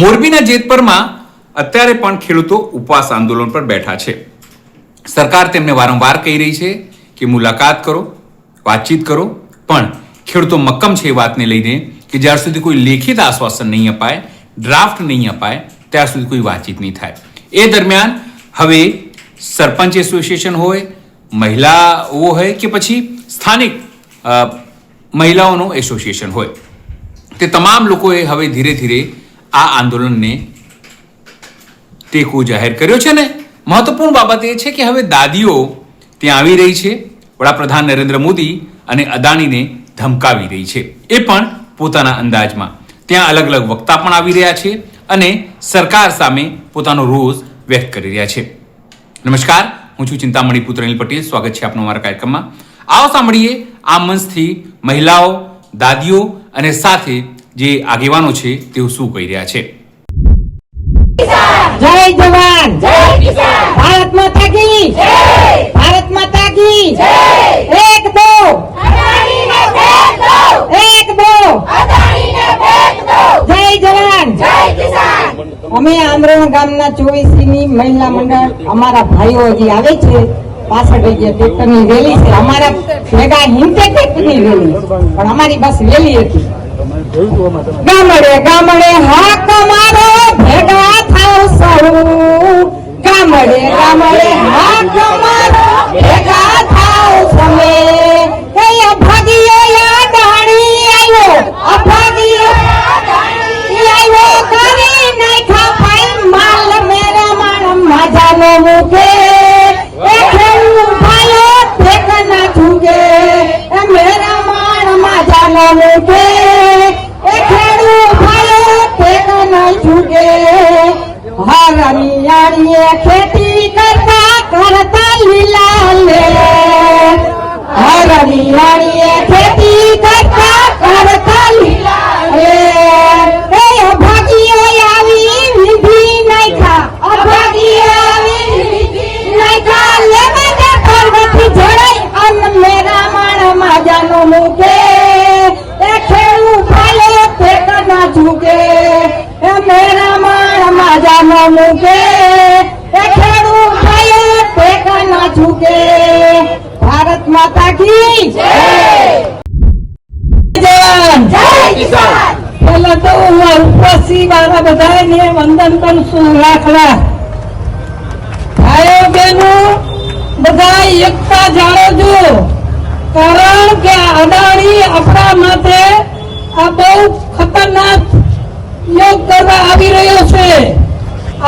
મોરબીના જેતપરમાં અત્યારે પણ ખેડૂતો ઉપવાસ આંદોલન પર બેઠા છે. સરકાર તેમને વારંવાર કહી રહી છે કે મુલાકાત કરો, વાતચીત કરો, પણ ખેડૂતો મક્કમ છે એ વાતને લઈને કે જ્યાર સુધી કોઈ લેખિત આશ્વાસન નહીં અપાય, ડ્રાફ્ટ નહીં અપાય, ત્યાર સુધી કોઈ વાતચીત નહીં થાય. એ દરમિયાન હવે સરપંચ એસોસિએશન હોય, મહિલાઓ હોય કે પછી સ્થાનિક મહિલાઓનું એસોસિએશન હોય, તે તમામ લોકોએ હવે ધીરે ધીરે આ આંદોલનને ટેકો જાહેર કર્યો છે. ને મહત્વપૂર્ણ બાબત એ છે કે હવે દાદીઓ ત્યાં આવી રહી છે, વડાપ્રધાન નરેન્દ્ર મોદી અને અદાણીને ધમકાવી રહી છે, એ પણ પોતાના અંદાજમાં. ત્યાં અલગ અલગ વક્તા પણ આવી રહ્યા છે અને સરકાર સામે પોતાનો રોષ વ્યક્ત કરી રહ્યા છે. નમસ્કાર, હું છું ચિંતામણી પુત્ર અનિલ પટેલ. સ્વાગત છે આપનું અમારા કાર્યક્રમમાં. આવો સાંભળીએ આ મંચથી મહિલાઓ, દાદીઓ અને સાથે જે આગેવાનો છે તેઓ શું કહી રહ્યા છે. જય જવાન, જય કિસાન, ભારત માતા કી જય, ભારત માતા કી જય. એક દો અદાણીને ફેંક દો, એક દો અદાણીને ફેંક દો. જય જવાન, જય કિસાન. અમે આંદ્રોણ ગામના 24 ની મહિલા મંડળ, અમારા ભાઈઓ હજી આવે છે. 65 જગ્યા ટ્રેક્ટરની રેલી છે. અમારા ભેગા 70 ટ્રેક્ટરની રેલી, પણ અમારી બસ રેલી હતી. ગામડે ગામડે હાક મારો, ભેગા થાવ સૌ. ગામડે ગામડે હાક મારો, ભેગા થાવ સમે. કયા ભાગીયો અદાણી આવ્યો, અભાગીયો આવ્યો, કરી નાખા ભાઈ માલ મેરા માણ માજાનો મુખે. એ ખેડૂત ભાઈઓ ફેક ના છૂગે, એ મેરા માણ માજાનો મુખે. હરિયાળીએ ખેતી કરતા કરતા લીલા લે, હરિયાળીએ ખેતી કરતા કરતા લીલા લે. એ અભાગીઓ આવી વિધિ નાખા, અભાગીઓ આવી વિધિ નાખા. લેવા કરવાથી જોડાઈ અન મેરા માણ માજાનો મુકે. એ ખેડૂત ભાઈઓ ફેક ના ઝૂકે, એ મેરા માણ માજાનો મુકે. એ ખેડૂત ભાઈઓ ફેક ના ઝૂકે. ભારત માતા કી જય, જવાન, જય કિસાન. પહેલા તો હું ઉપવાસી વાળા બધાને વંદન કરું છું. રાખલા ભાઈઓ બહેનો બધા એકતા જાળવજો, કારણ કે અદાણી આપણા માટે આ બહુ ખતરનાક યોગ કરવા આવી રહ્યો છે.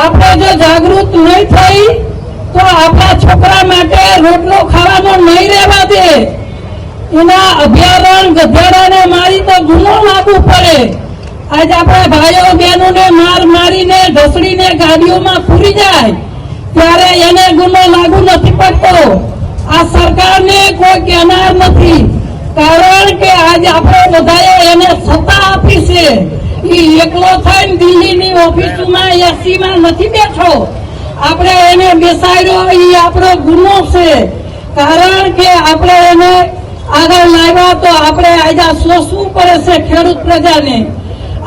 આપણે જો જાગૃત નહીં થઈ તો આપણા છોકરા માટે રોટલો ખાવાનો નહીં રહેવા દે. એના અભયારણ્ય ગધેડાને મારી તો ગુનો લાગુ પડે. આજે આપણા ભાઈઓ બહેનોને મારીને ઢસડીને ગાડીઓમાં પૂરી જાય ત્યારે એને ગુનો લાગુ નથી પડતો. આ સરકારને કોઈ કહેનાર નથી, કારણ કે આજે આપણે બધાએ એને સત્તા આપી છે. ઈ એકલો થઈને દિલ્હીની ઓફિસમાં એસીમાં નથી બેઠો, આપણે એને બેસાડ્યો. ઈ આપણો ગુનો છે, કારણ કે આપણે એને આગળ લાવ્યા તો આપણે આજે સોચવું પડે છે ખેડૂત પ્રજાને.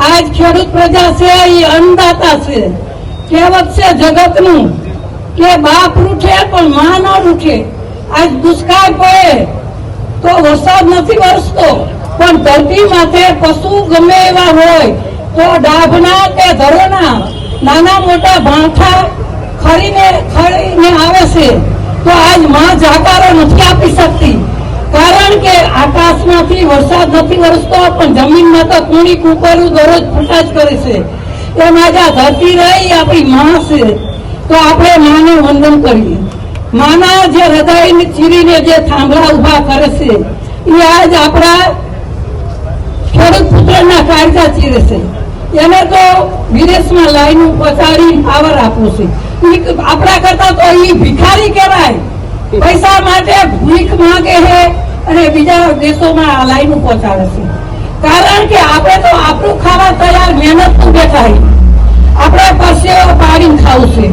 આજ ખેડૂત પ્રજા છે એ અન્નદાતા છે. કહેવત છે જગતનું કે બાપ રૂઠે પણ માં ન રૂઠે. આજ દુષ્કાળ પડે તો વરસાદ નથી વરસતો, પણ ધરતી માથે પશુ ગમે એવા હોય તો ડાભના કે ધરોના નાના મોટા ભાંઠા ખરીને આવે છે. તો આજ માં જાકારો નથી આપી શકતી, કારણ કે આકાશમાંથી વરસાદ નથી વરસતો, પણ જમીનમાં તો કુણી કુકરું દરરોજ ફૂટા જ કરે છે. એમાં જ આ ધરતી રહી આપણી માં છે, તો આપણે માને વંદન કરીએ. માના જે હૃદયને ચીરીને જે થાંભલા ઉભા કરે છે એ આજ આપણા ખેડૂત પુત્રના કાયદા ચીરે છે. એને તો વિદેશમાં લાઈન પહોંચાડી પાવર આપવું છે. આપણા કરતા તો એ ભિખારી કહેવાય, પૈસા માટે ભીખ માંગે છે અને બીજા દેશોમાં આ લાઈન પહોંચાડે છે. કારણ કે આપણે તો આપણું ખાવા તૈયાર મહેનત બેઠા, આપણે પરસેવો પાડીને ખાવું છે,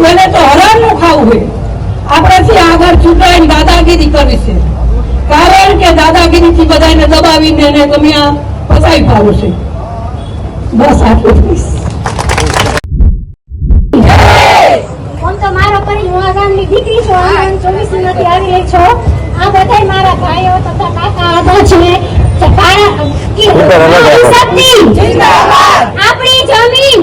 એને તો હરામનું ખાવું છે. આપણાથી આગળ ચૂંટાઈને દાદાગીરી કરવી છે, કારણ કે દાદાગીરીથી બધાને દબાવીને એને ગમે પચાવી પાડવું છે. બસ આટલું કહીશ. આમ તો મારો પરિવાર હું આ ગામની દીકરી છું, હું 24 માંથી આવી રહી છું. આ બધાય મારા ભાઈઓ તથા કાકા આદા છે. આપણી જમીન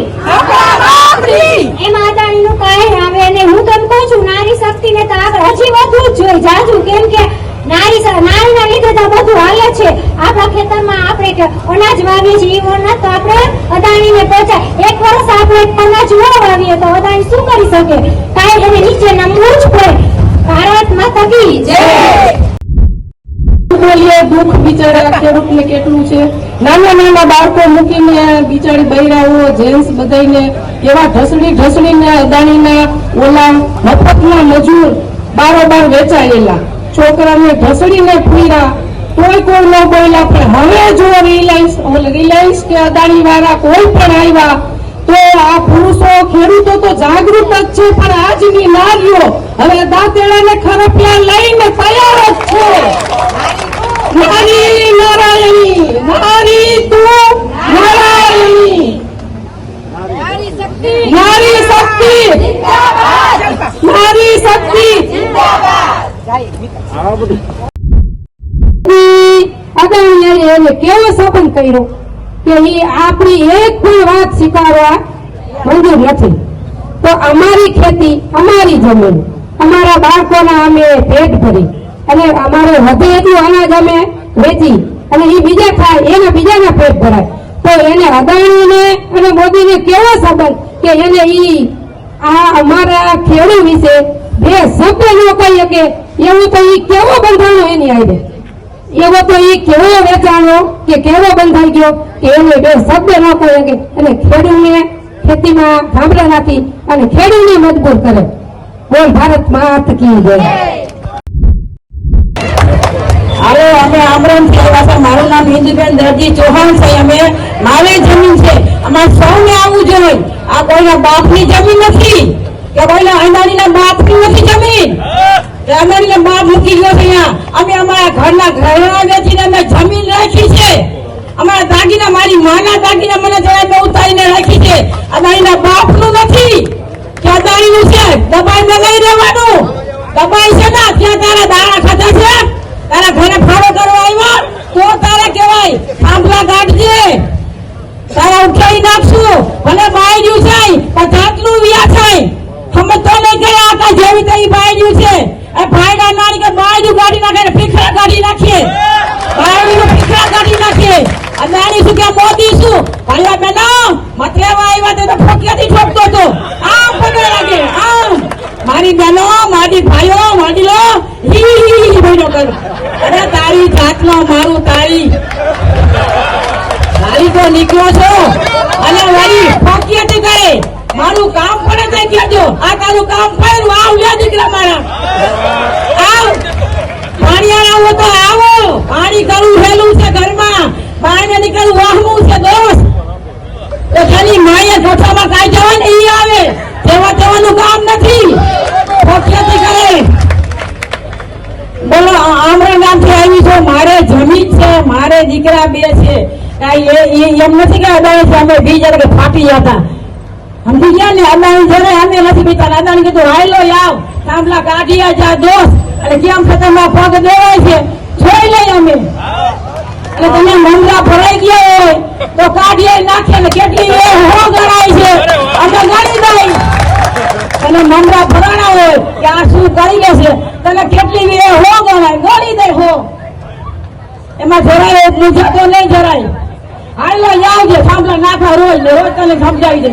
એમાં અદાણીનું કાંઈ આવે ને હું તમને કહું છું, નારી શક્તિને તો આગળ હજી વધવું જ જોઈએ જાજુ, કેમ કે નારીના લીધે તો બધું હાલે છે. આપણા ખેતરમાં આપણે અનાજ વાવીએ છીએ, એ અનાજ તો આપણે અદાણીને પહોંચાય. એક વર્ષ આપણે અનાજ ન વાવીએ તો અદાણી શું કરી શકે? કાંઈ એને નીચે નમવું જ પડે. ભારત માતા કી જય. બોલીએ દુઃખ બિચારા ખેડૂતને કેટલું છે. નાના બાળકો મૂકીને બિચારી બૈરાઓ જેન્ટ્સ બધાને એવા ઢસડીને અદાણીના ઓલા મફતના મજૂર બારોબાર વેચાયેલા છોકરાને ઢસડીને ફૂર્યા, કોઈ ન બોલ્યા. પણ હવે જો રિલાયન્સ કે અદાણી વાળા કોઈ પણ આવ્યા તો આ પુરુષો ખેડૂતો તો જાગૃત જ છે, પણ આજની નારીઓ હવે દાંતેડાને ખરપિયા લઈને તૈયાર જ છે. નારી નારાયણી, નારી તું નારાયણી, નારી શક્તિ, નારી શક્તિ. અદાણીએ એને કેવો સંબંધ કર્યો કે એ આપણી એક પણ વાત સ્વીકારવા મંજૂર નથી. તો અમારી ખેતી, અમારી જમીન, અમારા બાળકોના અમે પેટ ભરી અને અમારે વધે એટલું અનાજ અમે વેચી અને એ બીજા ખાય, એને બીજાના પેટ ભરાય. તો એને અદાણીને અને મોદીને કેવો સંબંધ કે એને આ અમારા ખેડૂત વિશે બે શબ્દ ન કહી શકે, એવું તો એ કેવો બંધાણો એની આવે, એવો તો એ કેવો વેચાણો કે કેવો બંધાઈ ગયો કે એને બે શબ્દ ન કહી શકે અને ખેડૂતને ખેતીમાં થાંભલા નાખી અને ખેડૂતને મજબૂર કરે. બોલ ભારત માતા કી જય. હાલો, અમે આમરણથી આવ્યા છે. મારું નામ હિન્દુબેન દરજી ચૌહાણ છે. અમે મારી જમીન છે, અમારે સૌને આવવું જોઈએ. આ કોઈના બાપની જમીન નથી કે કોઈના અદાણીના બાપની નથી જમીન. અદાણીના બાપ મૂકી ગયો છે અહીંયા. અમે અમારા ઘરના ઘરેણા વેચીને અમે જમીન રાખી છે. અમારા દાગીના, મારી માના દાગીના મને જરા મેં ઉતારીને રાખી છે. અદાણીના બાપનું નથી કે અદાણીનું છે. દબાઈને લઈ રહેવાનું. દબાઈ છે ને ત્યાં તારા દાણા ખાતા છે, તારા ઘરે ફાળો કરવા આવ્યા તો તારા કહેવાય થાંભલા કાઢજે, તારા ઉઠાઈ નાખશું. ભલે બાયડ્યું છે પણ જાતનું વ્યા થાય સમજતો નહીં કે આકા જેવી તો બાયડ્યું છે. એ ભાઈના નાની કે બાયડ્યું કાઢી નાખે, પીખરા કાઢી નાખીએ, બાયડીનું પીખરા કાઢી નાખીએ. અદાણી શું કે મોદી શું ભાઈઓ બહેનો મત લેવા આવ્યા તો ફોકિયાથી ઠોકતો હતો. આમ પગે લાગે, આમ મારી બહેનો, મારી ભાઈઓ, મારી લો હી ભાઈનો કરો. અરે તારી જાતનો મારું તારી તો નીકળો છો અને વળી ફોકિયાથી કરે. મારું કામ પડે તો કહેજો. આ તારું કામ પડ્યું, આવ લે દીકરા મારા, આવ. પાણી આવો તો આવો. પાણી કરવું હેલું છે ઘરમાં, પાણી નીકળવું વાહવું છે દોસ્ત. તો ખાલી માએ કોઠામાં કાઈ જવા ને ઈ આવે, તેવા તેવાનું કામ નથી. પક્ષેથી કરે. બોલો, આમરા ગામથી આવી છો. મારે જમીન છે, મારે દીકરા 2 છે. કાંઈ એમ નથી કે અદાણી અમે બીજા કે ફાટી હતા, સમજી ગયા ને. અદાણી જયારે અમે નથી પીતા. અદાણી કીધું હાલો આવ, થાંભલા કાઢ્યા જા દોસ્ત. અને કેમ ખતરમાં પગ દેવાય છે, જોઈ લઈ અમે. અને તમે મંદરા ભરાઈ ગયા હોય તો કાઢીએ નાખે ને કેટલી એ હો ગણાય છે, અને ગણી દઈ. અને મંદરા ભરાણા હોય કે આ શું કરી લેશે, તને કેટલી એ હો ગણાય, ગણી દે હો. એમાં જરાય મૂંઝાતો નહીં જરાય. હાલો આવજે, થાંભલા નાખા રોજ ને રોજ તને સમજાવી દે.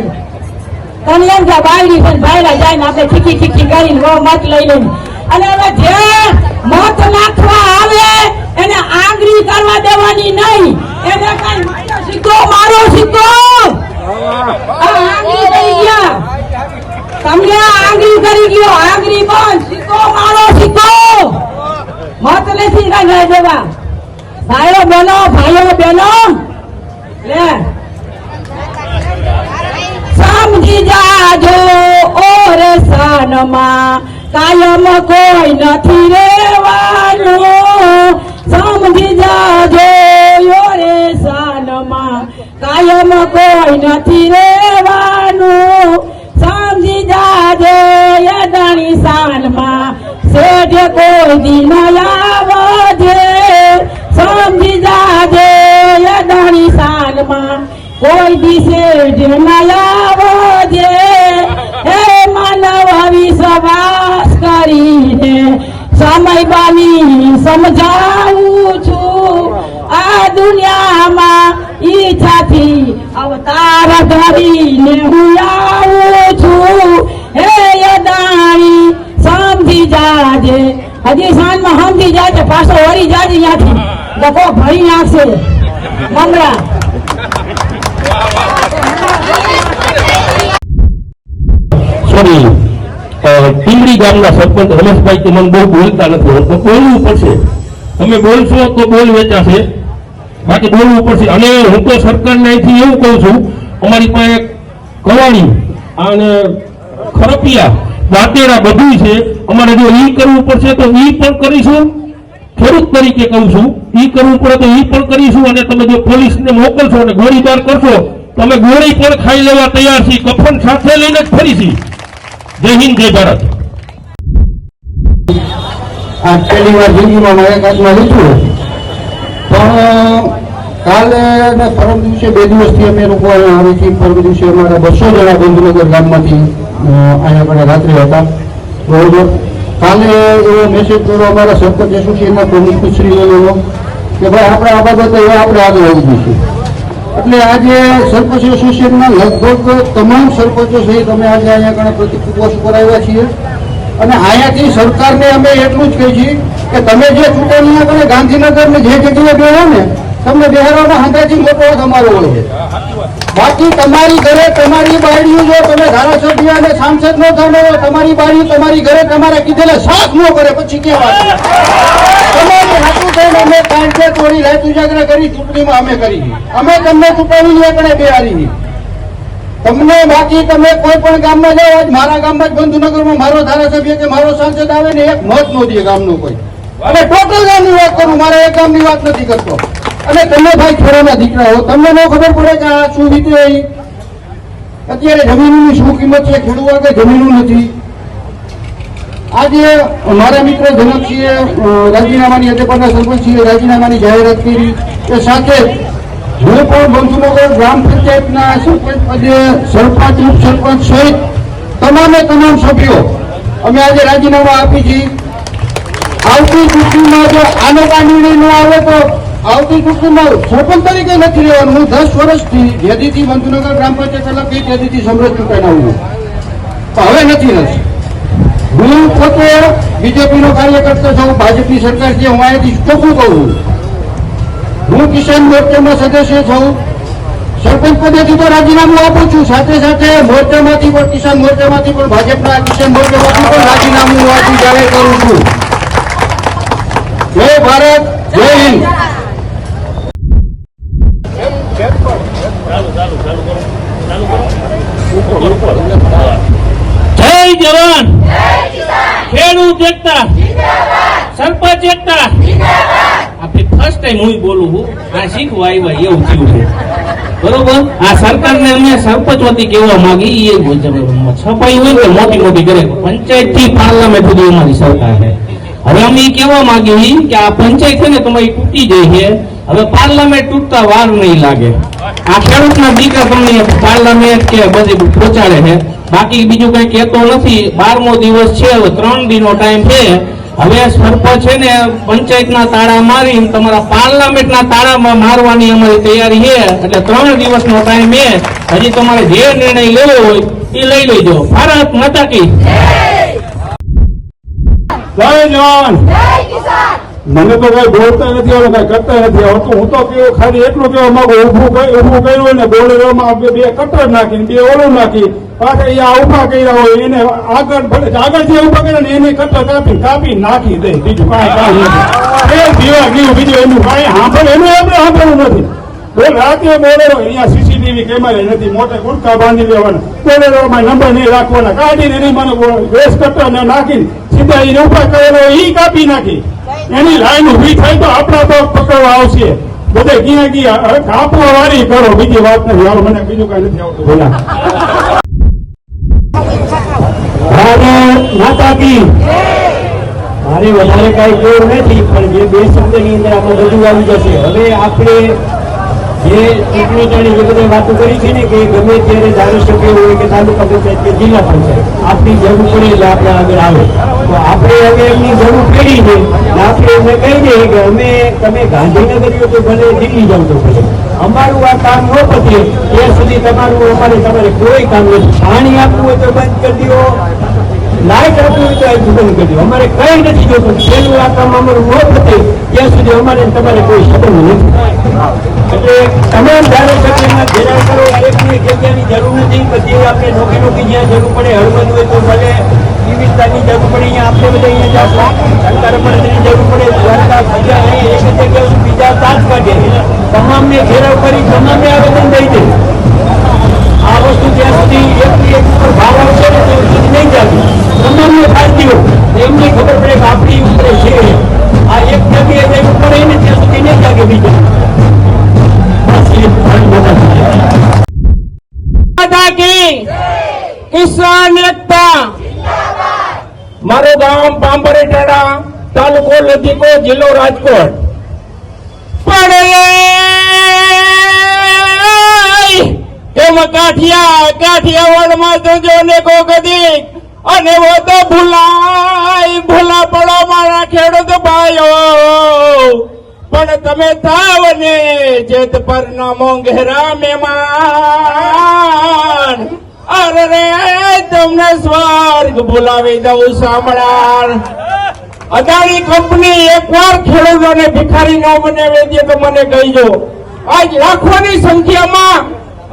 તને એમ કે બાયડી છે ભાઈલા જાય ને આપણે ખીખી ખીખી કરીને વો મત લઈ લઈને. અને હવે જે મત નાખવા આવે એને આંગળી કરવા દેવાની નહીં. એને કઈ સિક્કો મારો સિક્કો, આંગળી કરી ગયા તમને, આંગળી કરી ગયો, આંગળી બંધ, સિક્કો મારો સિક્કો. મત નથી કઈ દેવા. ભાઈઓ બહેનો લે સમજી જાજો ઓરે સાનમાં કાયમ કોઈ નથી રેવાનું. સમજી જાજો ઓરે સાનમાં કાયમ કોઈ નથી રેવાનું. સમજી જાજો યદાણી સાનમાં સેજ કોઈ દિન આવજે. સમજી જાજો યદાણી સાનમાં કોઈ દિશે આવજે. હે માનવ વિશ્વાસ કરીને સમય બાની સમજાવું છું. આ દુનિયામાં ઈચ્છાથી અવતાર ધરીને હું આવું છું. હે યદાણી સમજી જાજે. હજી સાંજમાં સમજી જાજે, પાછો વળી જાજે ત્યાંથી ડકો ભરી નાખશે મમરા. ટીમડી ગામના સરપંચ રમેશભાઈ કે મને બહુ બોલતા નથી, તો બોલવું પડશે. તમે બોલશો તો બોલ વેચાશે, બાકી બોલવું પડશે. અને હું તો સરકારને અહીંથી એવું કહું છું, અમારી પાસે કવાણી અને ખરપિયા દાંતેડા બધું છે. અમારે જો ઈ કરવું પડશે તો ઈ પણ કરીશું. ખેડૂત તરીકે કહું છું, ઈ કરવું પડે તો ઈ પણ કરીશું. અને તમે જો પોલીસને મોકલશો અને ગોળીબાર કરશો તો અમે ગોળી પણ ખાઈ લેવા તૈયાર છીએ. કફન સાથે લઈને જ ફરીશી. જય હિન્દ, જય ભારત. આ પહેલી વાર જિંદગીમાં મારા કાચમાં લીધું, પણ કાલે અને પરમ દિવસે 2 દિવસથી અમે લોકો અહીંયા આવી છીએ. પરમ દિવસે અમારા 200 જણા બંધુનગર ગામમાંથી અહીંયા આગળ રાત્રે હતા. બરોબર, કાલે એવો મેસેજ કર્યો અમારા સરપંચ એસોસિએશનના પ્રમુખશ્રીઓનો કે ભાઈ આપણે આ બાબતે હવે આપણે આગળ આવી જઈશું. એટલે આજે સરપંચ એસોસિએશનના લગભગ તમામ સરપંચો સહિત અમે આજે અહીંયા આગળ પ્રતિક ઉપવાસ ઉપર આવ્યા છીએ. અને અહીંયાથી સરકારને અમે એટલું જ કહી છીએ કે તમે જે ચૂંટણી આપણે ગાંધીનગર ને જે જગ્યાએ બેહો ને, તમને બેહારવાનો હંધાથી મોટો તમારો હોય છે. બાકી તમારી ઘરે તમારી બાળીઓ, જો તમે ધારાસભ્ય અને સાંસદ ન થવાનો હોય, તમારી બાળીઓ તમારી ઘરે તમારા કીધેલા સાથ ન કરે પછી કેવા તમારી હાથું થઈને અમે કાંઠે તોડી રાત ઉજાગરા કરી ચૂંટણીમાં અમે કરી. અમે તમને ચૂંટણી આપણે બેહારી તમને. બાકી તમે કોઈ પણ ગામમાં જાઓ, આજ મારા ગામમાં જ બંધુનગરમાં મારો ધારાસભ્ય કે મારો સાંસદ આવે ને એક મત નો દે ગામનો કોઈ. અને ટોટલ ગામની વાત કરું, મારા એક ગામની વાત નથી કરતો. અને તમે ભાઈ ખેડાના દીકરા હો, તમને ન ખબર પડે કે આ શું રીતે અત્યારે જમીનની શું કિંમત છે. ખેડૂત આગળ જમીનું નથી. આજે મારા મિત્ર જનકસિંહે રાજીનામાની અધ્યક્ષના સરપંચસિંહે રાજીનામાની જાહેરાત કરી. એ સાથે હું પણ બંધુનગર ગ્રામ પંચાયતના સરપંચ પદે સરપંચ, ઉપસરપંચ સહિત તમામે તમામ સભ્યો અમે આજે રાજીનામા આપી છીએ. આવતી ચૂંટણીમાં જો આનો આ નિર્ણય ન આવે તો આવતી ચૂંટણીમાં સરપંચ તરીકે નથી રહેવાનું. હું 10 વર્ષથી જેદીથી બંધુનગર ગ્રામ પંચાયત અલગ ગઈ ત્યાંથી સમરસ ચૂંટાઈને આવું, પણ હવે નથી રહેશે. હું પોતે બીજેપીનો કાર્યકર્તા છું, ભાજપની સરકાર છે, હું અહીંયાથી ચોખ્ખું કહું છું. હું કિસાન મોરચામાં સદસ્ય છું, સરપંચ પદેથી તો રાજીનામું આપું છું, સાથે સાથે મોરચામાંથી પણ, કિસાન મોરચામાંથી પણ, ભાજપના કિસાન મોરચામાંથી પણ રાજીનામું આજે જાહેર કરું છું. જય ભારત, જય હિન્દ. જય જવાન, ખેડૂત એકતા, સરપંચ એકતા. આપણે ફર્સ્ટ ટાઈમ હું બોલું છું, આ શીખવા આવ્યા એવું થયું છે, બરોબર. આ સરકારને અમે સરપંચ વતી કહેવા માંગી, એ છપાઈ હોય ને મોટી મોટી કરે, પંચાયત થી પાર્લામેન્ટ સુધી અમારી સરકાર છે. હવે અમે એ કહેવા માંગી કે આ પંચાયત છે ને તમારી તૂટી જાય છે, હવે પાર્લામેન્ટ તૂટતા વાર નહીં લાગે. આ ખેડૂતના દીકરા તમને પાર્લામેન્ટ કે બધી પહોંચાડે છે, બાકી બીજું કઈ કહેતો નથી. 12મો દિવસ છે, હવે 3 દિનનો ટાઈમ છે. હવે સરપંચ છે ને પંચાયતના તાળા મારી તમારા પાર્લામેન્ટના તાળા મારવાની અમારી તૈયારી છે. એટલે 3 દિવસનો ટાઈમ છે, હજી તમારે જે નિર્ણય લેવો હોય એ લઈ લેજો. ભારત માતા કી જય જવાન. મને તો કઈ બોલતા નથી આવડતું, કઈ કરતા નથી આવડતું. હું તો કેવું ખાલી એટલું કેવા માંગુ, ઊભું કર્યું ને બોલેરોમાં 2 કટર નાખીને 2 ઓલું નાખી પાછા અહીંયા ઉભા કર્યા હોય એને આગળ જે ઉભા કર્યા ને એને કટર કાપી નાખી દે. બીજું કાંઈ કામ નથી. એ દીવા ગયું બીજું એનું કાંઈ સાંભળે એનું આપણે સાંભળવું નથી. બોલ રાતે બોલેરો અહીંયા સીસીટીવી કેમેરા નથી, મોટે ગુટકા બાંધી દેવાના, બોલેરોમાં નંબર નહીં રાખવાના, કાઢીને એની મને વેસ કટર ને નાખીને સીધા એને ઉભા કરેલો એ કાપી નાખી. એની લાઈન ઉભી થાય તો આપણા તો પકડવા આવશે. બધે ક્યાં ગયા કાપવા વાળી કરો, બીજી વાત નથી. હાલો, મને બીજું કઈ નથી આવતું. બોલા ભારત માતા કી. મારે વધારે કઈ જોર નથી, પણ જે 2 શબ્દની અંદર આપણે બધું આવી જશે. હવે આપણે જે ચૂંટણી જે બધી વાતો કરી છે ને કે ગમે ત્યારે ધારાસભ્ય હોય કે તાલુકા પંચાયત કે જિલ્લા પંચાયત આપણી જરૂર પડે એટલે આપણે આગળ આવે. તો આપણે હવે એમની જરૂર પડી છે, આપણે એમને કહી દઈએ કે અમે તમે ગાંધીનગર તો ભલે દિલ્હી જાવ તો ભલે, અમારું આ કામ ન પતે ત્યાં સુધી તમારે કોઈ કામ નથી. પાણી આપવું હોય તો બંધ કરી દો, લાઈટ આપવું હોય તો આ બંધ કરી દો, અમારે કઈ નથી જોતું. પેલું આ કામ અમારું ન પતે ત્યાં સુધી અમારે તમારે કોઈ સંબંધ નથી. એટલે તમામ ધારાસભ્યમાં ઘેરાવ કરો, એકની જગ્યાની જરૂર નથી. બધી આપણે નોકી જ્યાં જરૂર પડે હળવદ હોય તો ભલે એ વિસ્તારની જરૂર પડે અહીંયા આપણે બધા અહીંયા જાઓ, સરકાર પડે જરૂર પડે દ્વારકા બીજા એક જગ્યાએ બીજા 7 કાઢે, તમામને ઘેરાવ કરી તમામને આવેદન દઈ દે. આ વસ્તુ જ્યાં સુધી એક ઉપર ભાવ આવશે ને ત્યાં સુધી નહીં જાતું. તમામને ભારતીયો એમને ખબર પડે કે આપણી ઉપર છે આ એક જગ્યાએ જવું પડે ને ત્યાં સુધી નહીં જાગે બીજા. કિસાન એકતા. મારું ગામ પાંબરેટાડા, તાલુકો લધીકો, જિલ્લો રાજકોટ. એમ કાઠિયાવાડમાં જોજો ને ગોગદી અને વો તો ભૂલા પડો મારા ખેડૂત ભાઈઓ. પણ તમે થાવ ને જેત પર ન મોંઘેરા મહેમાન. અરે રે તમને સ્વર્ગ ભૂલાવી દઉં સાંભળાર. અદાણી કંપની એકવાર ખેડૂતોને ભિખારી ન બનાવે દે તો મને કહીજો. આજ લાખોની સંખ્યામાં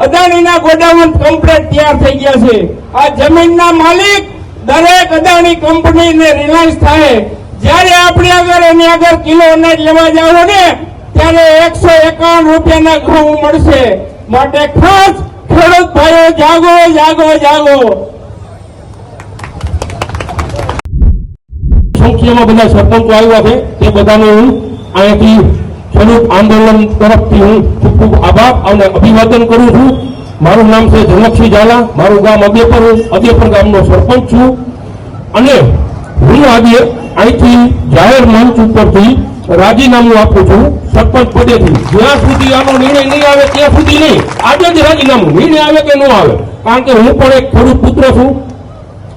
અદાણીના ગોડાઉન કમ્પ્લીટ તૈયાર થઈ ગયા છે. આ જમીનના માલિક દરેક અદાણી કંપનીને રિલાયન્સ થાય. જયારે આપણે આગળ એની આગળ કિલો અનાજ લેવા જાવ ને ત્યારે 151 રૂપિયાના ઘઉં મળશે. માટે ખાસ ખેડૂત ભાઈઓ જાગો જાગો જાગો. સંખ્યામાં બધા સરપંચો આવ્યા છે, તે બધાને હું અહીંયાથી ખેડૂત આંદોલન તરફથી હું ખૂબ ખૂબ આભાર અને અભિવાદન કરું છું. મારું નામ છે જનકસિંહ ઝાલા, મારું ગામ અદેપર ગામનો સરપંચ છું. અને હું આજે અહીંથી જાહેર મંચ ઉપરથી રાજીનામું આપું છું સરપંચ પદેથી. જ્યાં સુધી આનો નિર્ણય નહીં આવે ત્યાં સુધી નહીં. આજે જ રાજીનામું, નિર્ણય આવે કે ન આવે, કારણ કે હું પણ એક ખેડૂત પુત્ર છું.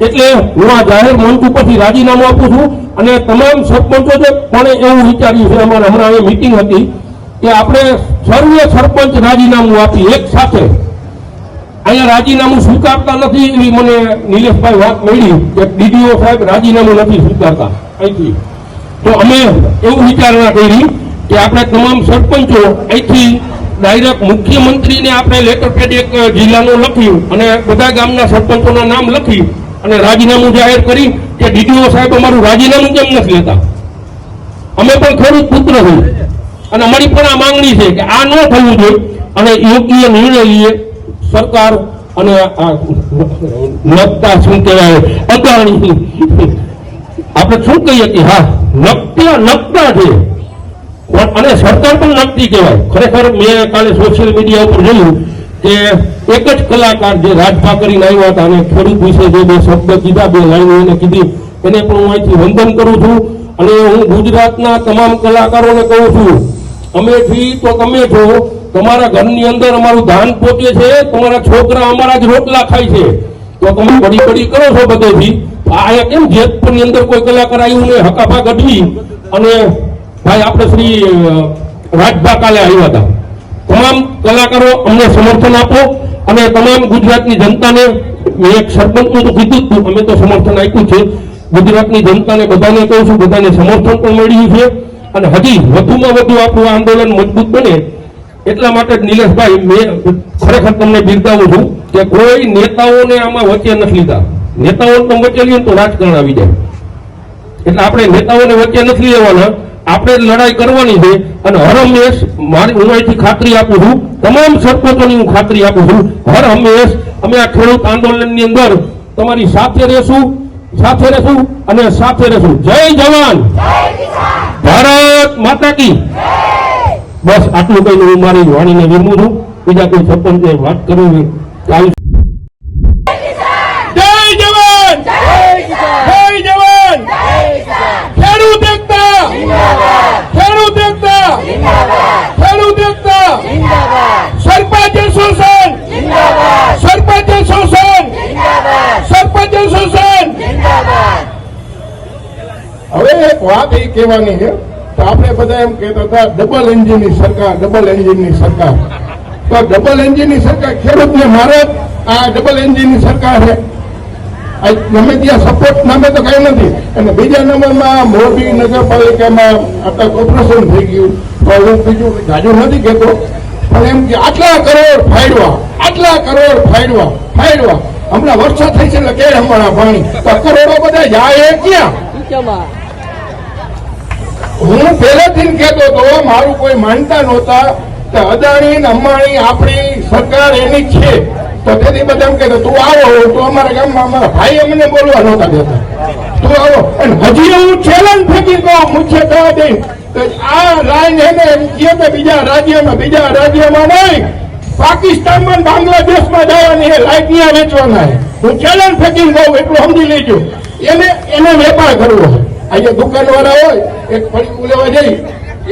એટલે હું આ જાહેર મંચ ઉપરથી રાજીનામું આપું છું. અને તમામ સરપંચો પણ એવું વિચાર્યું છે, અમારે હમણાં એ મિટિંગ હતી કે આપણે સર્વે સરપંચ રાજીનામું આપી એક સાથે. અહીંયા રાજીનામું સ્વીકારતા નથી એવી મને નિલેશભાઈ વાત મળી કે ડીડીઓ સાહેબ રાજીનામું નથી સ્વીકારતા અહીંથી. તો અમે એવું વિચારણા કરી કે આપણે તમામ સરપંચો અહીંથી ડાયરેક્ટ મુખ્યમંત્રીને આપણે લેટર પેડ એક જિલ્લાનું લખ્યું અને બધા ગામના સરપંચોના નામ લખી અને રાજીનામું જાહેર કરી કે ડીડીઓ સાહેબ અમારું રાજીનામું કેમ નથી લેતા? અમે પણ ખેડૂત પુત્ર છીએ અને અમારી પણ આ માંગણી છે કે આ ન થવું જોઈએ અને યોગ્ય નિર્ણય લઈએ સરકાર અને આ નકતા શું કહેવાય અદાણી આપણે શું કહીએ કે હા નકતા છે અને સરકાર પણ નકતી કહેવાય. ખરેખર મેં કાલે સોશિયલ મીડિયા ઉપર જોયું કે એક જ કલાકાર જે રાજભા કરીને આવ્યા હતા અને ખેડૂત વિશે જે બે શબ્દ કીધા, બે લાઈન એને કીધી, એને પણ હું અહીંથી વંદન કરું છું. અને હું ગુજરાતના તમામ કલાકારોને કહું છું, અમે છી તો તમે છો, તમારા ઘરની અંદર અમારું ધાન પહોંચે છે, તમારા છોકરા અમારા જ રોટલા ખાય છે, તો તમે બડી કરો છો બધેથી. આ કેમ જેતપુરની અંદર કોઈ કલાકાર આવ્યું ને હકાભા ગઢવી અને ભાઈ આપણે શ્રી રાજભા કાલે આવ્યા હતા. તમામ કલાકારો અમને સમર્થન આપો અને તમામ ગુજરાતની જનતાને મેં એક સરપંચનું તો કીધું જ, અમે તો સમર્થન આપ્યું છે. ગુજરાતની જનતાને બધાને કહું છું, બધાને સમર્થન પણ મળ્યું છે અને હજી વધુમાં વધુ આપણું આંદોલન મજબૂત બને એટલા માટે જ નિલેશભાઈ મેં ખરેખર તમને બિરદાવું છું કે કોઈ નેતાઓને આમાં વચ્ચે નથી લીધા. નેતાઓને તમે વચ્ચે લઈએ તો રાજકારણ આવી જાય, એટલે આપણે નેતાઓને વચ્ચે નથી લેવાના, આપણે લડાઈ કરવાની છે. અને હર હંમેશ મારી હું અહીંથી ખાતરી આપું છું, તમામ સરપંચોની હું ખાતરી આપું છું, હર હંમેશ અમે આ ખેડૂત આંદોલનની અંદર તમારી સાથે રહેશું અને સાથે રહેશું. જય જવાન, ભારત માતા કી. બસ આટલું કહીને હું મારી વાણીને વિરમું છું. બીજા કોઈ સરપંચે વાત કરવી આવી. જય જવાન, જય જવાન, ખેડૂત એકતા, ખેડૂત એકતા, ખેડૂત એકતા, સરપંચ શોષણ, સરપંચ શોષણ, સરપંચ શોષણ. હવે એક વાત એ કહેવાની છે તો આપણે બધા એમ કહેતા હતા ડબલ એન્જિનની સરકાર, ડબલ એન્જિનની સરકાર. તો ડબલ એન્જિનની સરકાર ખેડૂતને મારે આ ડબલ એન્જિનની સરકાર છે. ગમે ત્યાં સપોર્ટ નામે તો કઈ નથી. અને બીજા નંબરમાં મોરબી નગરપાલિકામાં અત્યારે ઓપરેશન થઈ ગયું તો હું બીજું જાજુ નથી કહેતો, પણ એમ કે આટલા કરોડ ફાળવા, આટલા કરોડ ફાળવા. હમણાં વરસાદ થઈ છે એટલે કે હમણાં પાણી તો કરોડો બધા જાય ક્યાં? હું પહેલેથી કહેતો હતો, મારું કોઈ માનતા નહોતા કે અદાણી અંબાણી આપણી સરકાર એની છે. તો તેથી બધા એમ કહેતા તું આવો, તો અમારા ગામમાં અમારા ભાઈ અમને બોલવા નહોતા દેતા, તું આવો. અને હજી હું ચેલેન્જ ફેંકી કહું મુખ્ય થવા દઈ આ લાઈન એને કે બીજા રાજ્યમાં નહીં, પાકિસ્તાનમાં બાંગ્લાદેશમાં જવાની લાઈટ ત્યાં વેચવાના છે. હું ચેલેન્જ ફેંકીને કહું એટલું સમજી લેજો. એને વેપાર કરવો હોય, આજે દુકાનવાળા હોય એક પડીકું લેવા જઈ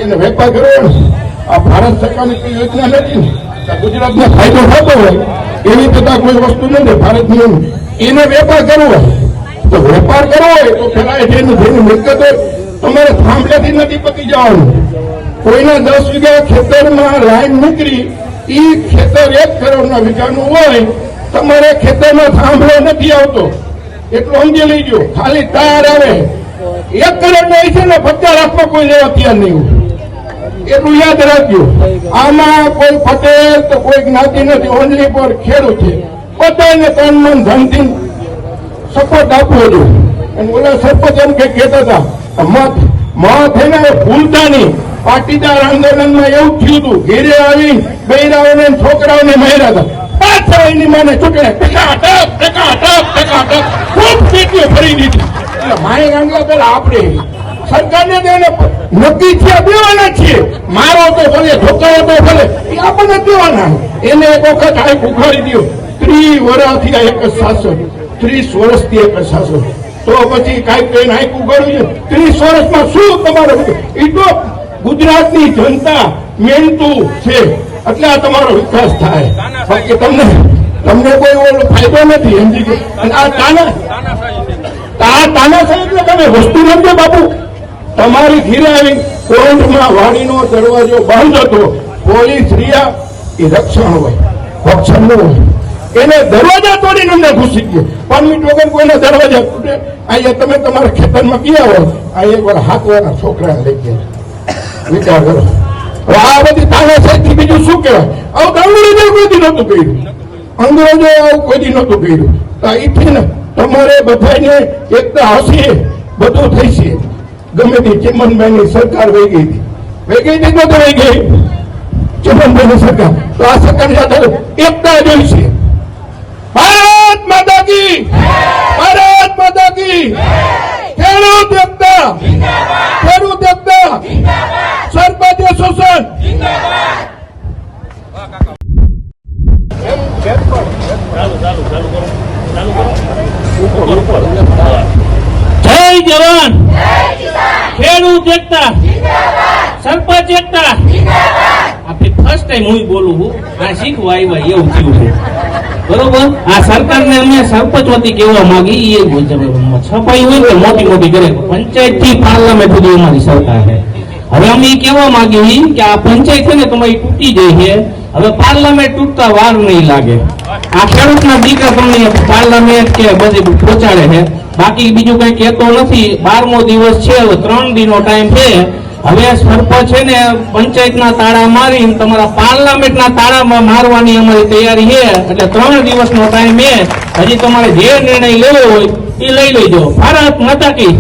એને વેપાર કરવો. આ ભારત સરકારની કોઈ યોજના નથી ને, ગુજરાતને ફાયદો થતો હોય એવી બધા કોઈ વસ્તુ નથી ભારતની, એને વેપાર કરવો હોય તો વેપાર કરવો હોય તો પેલા જેની મિલકત હોય તમારે થાંભલેથી નથી પતી જવાનું. કોઈના 10 વીઘા ખેતરમાં લાઈન નીકળી, એ ખેતર 1 કરોડના વીઘાનું હોય, તમારે ખેતરમાં થાંભલો નથી આવતો એટલું સમજી લેજો. ખાલી તાર આવે 1 કરોડ નહીં છે ને 50 લાખમાં કોઈ લેવા તૈયાર નહીં હોય, એટલું યાદ રાખજો. આમાં કોઈ પટેલ તો કોઈ જ્ઞાતિ નથી, ઓનલી પર ખેડૂત છે. બધાને તન મન ધનથી સપોર્ટ આપવો જોઈએ. અને ઓલા સરપંચ એમ કે કહેતા હતા મત એને ભૂલતા નહીં. પાટીદાર આંદોલનમાં એવું થયું હતું, ઘેરે આવીને બૈરાઓને છોકરાઓને માર્યા હતા. પાછા એની માને ચૂંટણી ખૂબ સીટીઓ ફરી દીધી. એટલે મારી આંગલા પેલા આપણે સરકારને તેને નક્કી થયા દેવાના છીએ. મારો તો ભલે, ઠોકાવો તો ભલે, એ આપણને દેવાના. એને એક વખત આ ઉખાડી દો. 30 વર્ષથી આ એક જ શાસન, 30 વર્ષથી એક જ શાસન. તો પછી કાંઈક કઈને આંખ ઉગાડ્યું છે. 30 વર્ષમાં શું તમારો એ તો ગુજરાતની જનતા મહેનતું છે એટલે આ તમારો વિકાસ થાય. બાકી તમને કોઈ ઓલો ફાયદો નથી. સમજી ગયો? અને આ તાનાશાહી એટલે તમે વસ્તુ નથી બાપુ. તમારી ઘીરે આવી કોર્ટમાં વાડીનો દરવાજો બંધ હતો, પોલીસ રહ્યા એ રક્ષણ હોય, રક્ષણ ન હોય. એને દરવાજા તોડીને અંદર ઘૂસી ગયો. પરમિટ વગર કોઈના દરવાજા તૂટે? અહીંયા તમે તમારા ખેતરમાં ગયા હોય, આ એક વાર હાથવાળા છોકરા લઈ ગયા. વિચાર કરો. હવે આ બધી તાનાશાહી બીજું શું કહેવાય? આવું અંગ્રેજો કોઈ દી નહોતું કર્યું, અંગ્રેજો આવું કોઈ દી નહોતું કર્યું. તો અહીંથી ને તમારે બધાને એકતા હશે, બધું થઈ છે. ગમે તે ચિમનભાઈની સરકાર વહી ગઈ હતી તો વહી ગઈ ચિમનભાઈની સરકાર. તો આ સરકારની સાથે એકતા જોઈ છે. ભારત માતા કી, ભારત માતા કી. ખેડૂત એકતા, ખેડૂત એકતા, સરપંચ એસોસિએશન. જય જવાન, ખેડૂત એકતા, સરપંચ એકતા. આપણે ફર્સ્ટ ટાઈમ હું બોલું છું, આ શીખવા આવ્યા એવું થયું છે. બરોબર, આ સરકારને અમે સરપંચ વતી કહેવા માંગી એ છપાઈ હોય કે મોટી મોટી કરે, પંચાયત થી પાર્લામેન્ટ સુધી અમારી સરકાર છે. હવે અમે એ કહેવા માંગી કે આ પંચાયત છે ને તમારી તૂટી જાય છે, હવે પાર્લામેન્ટ તૂટતા વાર નહીં લાગે. આ ખેડૂતના દીકરા તમને પાર્લામેન્ટ કે બધી પહોંચાડે છે, બાકી બીજું કઈ કહેતો નથી. 12મો દિવસ છે, હવે 3 દિનનો ટાઈમ છે. હવે સરપંચ છે ને પંચાયતના તાળા મારીને તમારા પાર્લામેન્ટના તાળામાં મારવાની અમારી તૈયારી છે. એટલે 3 દિવસનો ટાઈમ છે. હજી તમારે જે નિર્ણય લેવો હોય એ લઈ લેજો. ભારત માતા કી.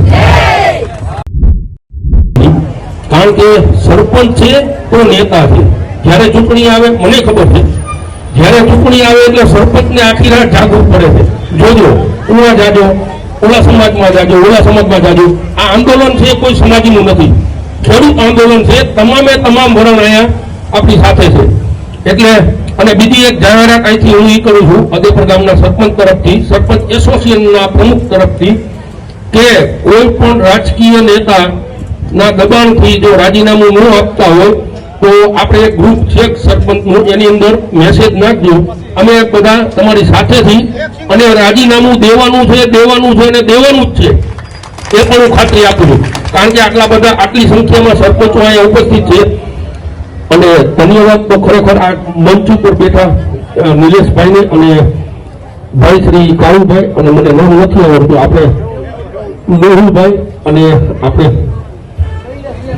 કારણ કે સરપંચ છે તો નેતા છે. જયારે ચૂંટણી આવે, મને ખબર છે, જયારે ચૂંટણી આવે એટલે સરપંચને આખી રાત જાગવું પડે છે. જોજો, ઉવા જાજો, ઓલા સમાજમાં જાજો, ઓલા સમાજમાં જાજો. આ આંદોલન છે કોઈ સમાજનું નથી, ખેડૂત આંદોલન છે. તમામે તમામ વરણ અહીંયા આપણી સાથે છે. એટલે અને બીજી એક જાહેરાત અહીંથી હું એ કરું છું અદેપર ગામના સરપંચ તરફથી, સરપંચ એસોસિએશનના પ્રમુખ તરફથી, કે કોઈ પણ રાજકીય નેતા ના દબાણથી જો રાજીનામું ન આપતા હોય તો આપણે એક ગ્રુપ છે સરપંચનું, એની અંદર મેસેજ નાખજો. અમે બધા તમારી સાથેથી, અને રાજીનામું દેવાનું છે, દેવાનું છે અને દેવાનું જ છે, એ પણ હું ખાતરી આપું છું. કારણ કે આટલી સંખ્યામાં સરપંચો અહીંયા ઉપસ્થિત છે. અને ધન્યવાદ તો ખરેખર આ મંચ ઉપર બેઠા નિલેશભાઈને અને ભાઈ શ્રી કાળુભાઈ, અને મને નામ નથી આવડતું, આપણે મેહુલભાઈ અને આપણે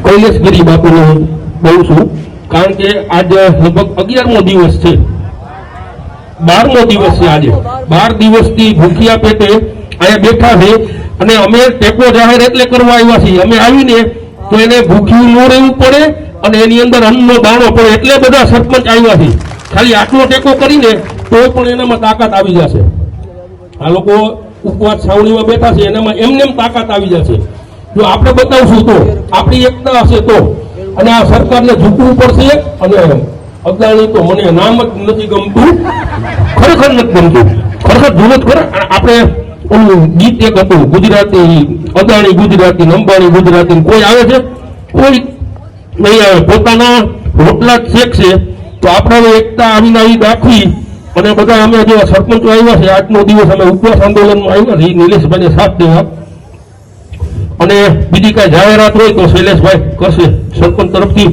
કૈલેશગીરી બાપુને હું બોલું છું. કારણ કે આજે લગભગ 11મો દિવસ છે, 12મો દિવસ છે. આજે 12 દિવસથી ભૂખ્યા પેટે અહીંયા બેઠા છે. અને અમે ટેકો જાહેર એટલે કરવા આવ્યા છીએ. અમે આવીને તો એને ભૂખ્યું ન રહેવું પડે અને એની અંદર અન્નનો દાણો પડે, એટલે બધા સરપંચ આવ્યા છે. ખાલી આટલો ટેકો કરીને તો પણ એનામાં તાકાત આવી જશે. આ લોકો ઉપવાસ છાવણીમાં બેઠા છે, એનામાં એમને તાકાત આવી જશે. જો આપણે બતાવશું તો, આપણી એકતા હશે તો. અને આ સરકારને ઝૂકવું પડશે. અને અદાણી તો મને નામ જ નથી ગમતું, ખરેખર નથી ગમતું. ખરેખર જુઓ જ ખરા. આપણે ઓલું ગીત એક હતું ગુજરાતી, અદાણી ગુજરાતી, અંબાણી ગુજરાતી, કોઈ આવે છે? કોઈ નહીં આવે. પોતાના રોટલા જ શેકશે. તો આપણે એકતા આવીને આવી દાખવી. અને બધા અમે જે સરપંચો આવ્યા છે, 8નો દિવસ અમે ઉપવાસ આંદોલનમાં આવ્યા છીએ નિલેશભાઈને સાથ દેવા. અને બીજી કઈ જાહેરાત હોય તો શૈલેષભાઈ કરશે સરપંચ તરફથી.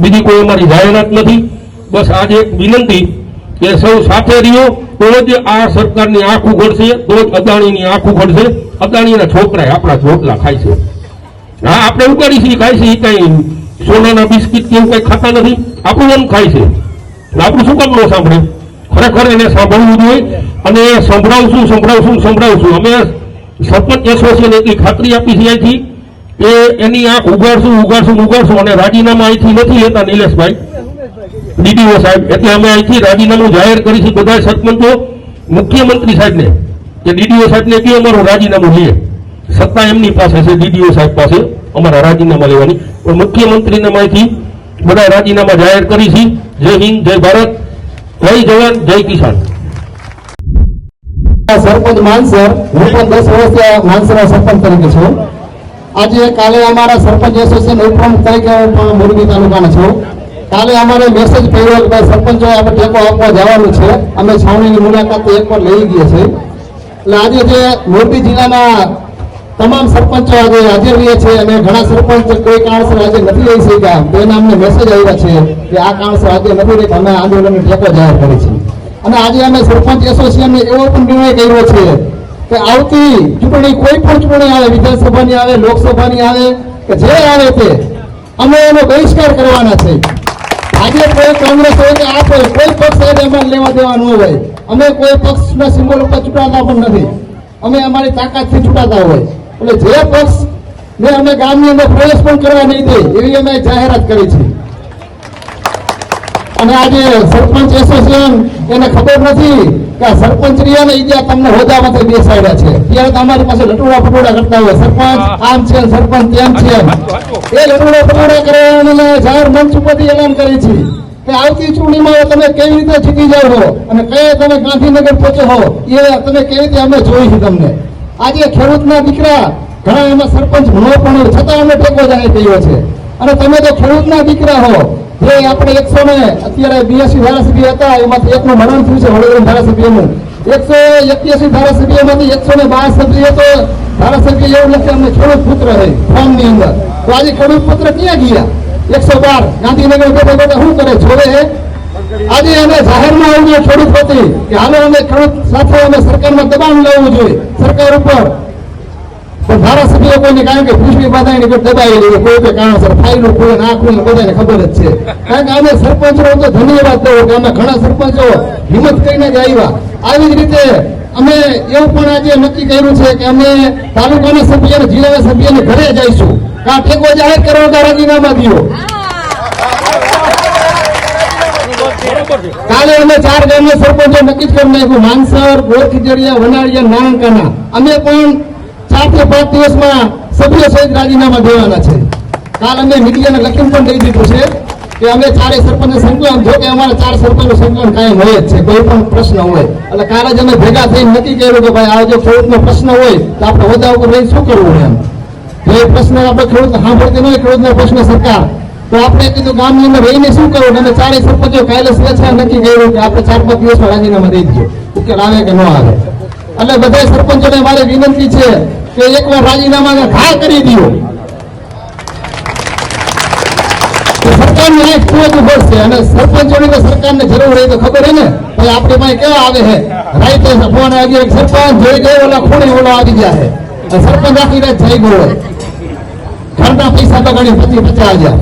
બીજી કોઈ અમારી જાહેરાત નથી. બસ આજે એક વિનંતી કે સૌ સાથે રહ્યો તો જ આ સરકારની આંખ ઉઘડશે, તો જ અદાણીની આંખ ઉઘડશે. અદાણીના છોકરા આપણા રોટલા ખાય છે. હા, આપણે ઉગાડી છીએ, ખાય છે. એ કઈ સોનાના બિસ્કીટ કે એવું કઈ ખાતા નથી, આપણું એમ ખાય છે. આપણું શું કામ ન સાંભળે? ખરેખર એને સાંભળવું જોઈએ. અને સંભળાવશું. અમે સરપંચ એસોસિએશન એટલી ખાતરી આપી છે અહીંથી કે એની આંખ ઉગાડશું. અને રાજીનામા અહીંથી નથી લેતા નિલેશભાઈ, ડીડીઓ સાહેબ. એટલે અમે અહીંથી રાજીનામું જાહેર કરી છે. બધા સરપંચો મુખ્યમંત્રી સાહેબને કે ડીડીઓ સાહેબને કે અમારું રાજીનામું લે. સત્તા એમની પાસે છે, ડીડીઓ સાહેબ પાસે અમારા રાજીનામા લેવાની. પણ મુખ્યમંત્રીને અહીંથી બધા રાજીનામા જાહેર કરી છે. જય હિન્દ, જય ભારત, જય જવાન, જય કિસાન. સરપંચ માનસર, હું પણ 10 વર્ષથી માનસરના સરપંચ તરીકે છું. આજે કાલે અમારા સરપંચ એસોસિએશન ઉપપ્રમુખ તરીકે હું પણ મોરબી તાલુકાના છું. કાલે અમારે મેસેજ કર્યો કે સરપંચોએ આપણે ટેકો આપવા જવાનું છે. અમે છાવણીની મુલાકાત એકવાર લઈ ગયા છે. એટલે આજે જે મોરબી જિલ્લાના તમામ સરપંચો આજે હાજર રહ્યા છે. અને ઘણા સરપંચ કોઈ કારણસર આજે નથી રહી શક્યા, તો એના અમને મેસેજ આવ્યા છે કે આ કારણસર આજે નથી રહી, અમે આંદોલનનો ટેકો જાહેર કરી છે. અને આજે અમે સરપંચ એસોસિએશનને એવો પણ નિર્ણય કર્યો છે કે આવતી ચૂંટણી, કોઈ પણ ચૂંટણી આવે, વિધાનસભાની આવે, લોકસભાની આવે, કે જે આવે તે અમે એનો બહિષ્કાર કરવાના છે. આજે કોઈ કોંગ્રેસ હોય કે આ કોઈ પક્ષ હોય અમારે લેવા દેવા ન હોય. અમે કોઈ પક્ષના સિમ્બોલ ઉપર ચૂંટાતા પણ નથી. અમે અમારી તાકાતથી ચૂંટાતા હોય. એટલે જે પક્ષ ને અમે ગામની અંદર પ્રવેશ પણ કરવા નહીં દે એવી અમે જાહેરાત કરી છે. અને આજે સરપંચ એસોસિએશન એને ખબર નથી કે આ સરપંચ રહ્યા ને ઈ તમને હોદ્દામાંથી બેસાડ્યા છે. ત્યારે તો અમારી પાસે લટુડા પટોડા કરતા હોય, સરપંચ આમ છે, સરપંચ તેમ છે. એ લટુડા પટોડા કરે અને જાહેર મંચ ઉપરથી એલાન કરી છે કે આવતી ચૂંટણીમાં તમે કેવી રીતે જીતી જાવ છો અને કયા તમે ગાંધીનગર પહોંચો છો એ તમે કેવી રીતે અમે જોઈ છે તમને. આજે ખેડૂતના દીકરા ઘણા એમાં સરપંચ ન પણ છતાં અમે ટેકો જાહેર કર્યો છે. અને તમે તો ખેડૂતના દીકરા હો. જે આપણે 100 ને અત્યારે 82 ધારાસભ્ય હતા એમાંથી એકનું મરણ થયું છે વડોદરા ધારાસભ્યનું. 181 ધારાસભ્યમાંથી 112 સભ્ય તો ધારાસભ્ય એવું નથી અમને ખેડૂત પુત્ર છે ફોર્મની અંદર. તો આજે ખેડૂત પુત્ર ક્યાં ગયા? 112 ગાંધીનગર બેઠા શું કરે જોવે છે? આજે અમે જાહેરમાં આવું જોઈએ ખેડૂત પ્રતિ કે હાલો અમે ખેડૂત સાથે અમે સરકારમાં દબાણ લાવવું જોઈએ સરકાર ઉપર. પણ ધારાસભ્ય કોઈને કારણ કે પૃથ્વી બાંધાઈને દબાઈ લઈએ કોઈ કોઈ કારણસર ફાઇલો ખોલે ના ખોલે બધાને ખબર જ છે. કારણ કે અમે સરપંચો તો ધન્યવાદ દઉં કે અમે ઘણા સરપંચો હિંમત કરીને જ આવ્યા. આવી જ રીતે અમે એવું પણ આજે નક્કી કર્યું છે કે અમે તાલુકાના સભ્ય અને જિલ્લાના સભ્યને ઘરે જઈશું. આ ટેકો જાહેર કરવા રાજીનામા દીધો. કાલે અમે 4 ગામના સરપંચો નક્કી જ કરી નાખ્યું. માનસર, ગોરખીજડિયા, વનાળિયા, નારણકાના. અમે પણ 4 થી 5 દિવસમાં સભ્યો સહિત રાજીનામા દેવાના છે. કાલ અમે મીડિયાને લખીને પણ દઈ દીધું છે કે અમે 4 સરપંચ સંકલન, જો કે અમારા 4 સરપંચનું સંકલન કાયમ હોય જ છે કોઈ પણ પ્રશ્ન હોય. એટલે કાલે જ અમે ભેગા થઈને નક્કી કર્યું કે ભાઈ આ જો ખેડૂતનો પ્રશ્ન હોય તો આપણે હોદ્દા ઉપર રહીને શું કરવું એમ. જે પ્રશ્ન આપણે ખેડૂત સાંભળતી ન હોય ખેડૂતનો પ્રશ્ન સરકાર, તો આપણે કીધું ગામની અંદર રહીને શું કરવું. અને 4 સરપંચો કાલે સ્વેચ્છા નક્કી કર્યું કે આપણે 4-5 દિવસમાં રાજીનામા દઈ દીધો. ઉકેલ આવે કે ન આવે. એટલે બધા સરપંચોને મારી વિનંતી છે કે એકવાર રાજીનામાને ઘા કરી દો. સરકારની આંખ ખોલવું પડશે અને સરપંચોની તો સરકારને જરૂર હોય તો ખબર હે ને. ભાઈ આપણી પાસે કેવા આવે છે રાઈતે ફોન આવી સરપંચ જોઈ ગયો ઓલા ખૂણે ઓલો આવી ગયા છે. સરપંચ આખી રાત જઈ ગયો હોય ઘરના પૈસા તો ગણી 50-50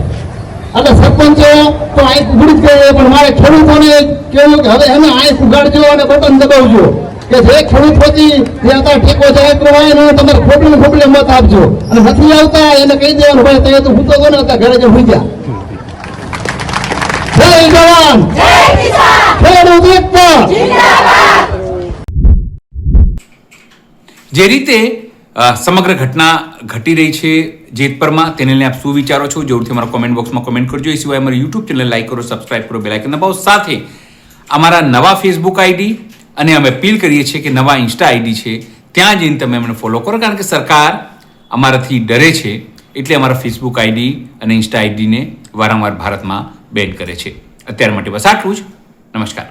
એટલે સરપંચો તો આંખ ઉઘડી જ ગઈ. પણ મારે ખેડૂતોને કેવું કે હવે એને આંખ ઉગાડજો અને બટન દબાવજો કે જે ખેડૂત પ્રતિ જે હતા ટેકો જાહેર કરવા એને તમારે ખોટલે મત આપજો. અને નથી આવતા એને કહી દેવાનું ભાઈ તમે તો ભૂતો તો ને હતા ઘરે જે ભૂજ્યા. જય જવાન, જય કિસાન, ખેડૂત એકતા જિંદાબાદ. જે રીતે સમગ્ર ઘટના ઘટી રહી છે જેતપરમાં તેને લઈને આપ શું વિચારો છો જરૂરથી અમારા કોમેન્ટ બોક્સમાં કોમેન્ટ કરજો. એ સિવાય અમારી યુટ્યુબ ચેનલ લાઈક કરો, સબસ્ક્રાઇબ કરો, બેલ આઇકન દબાવો. સાથે અમારા નવા ફેસબુક આઈડી અને અમે અપીલ કરીએ છીએ કે નવા ઇન્સ્ટા આઈડી છે ત્યાં જઈને તમે અમને ફોલો કરો. કારણ કે સરકાર અમારાથી ડરે છે એટલે અમારા ફેસબુક આઈડી અને ઇન્સ્ટા આઈડીને વારંવાર ભારતમાં બેન કરે છે. અત્યાર માટે બસ આટલું જ. નમસ્કાર.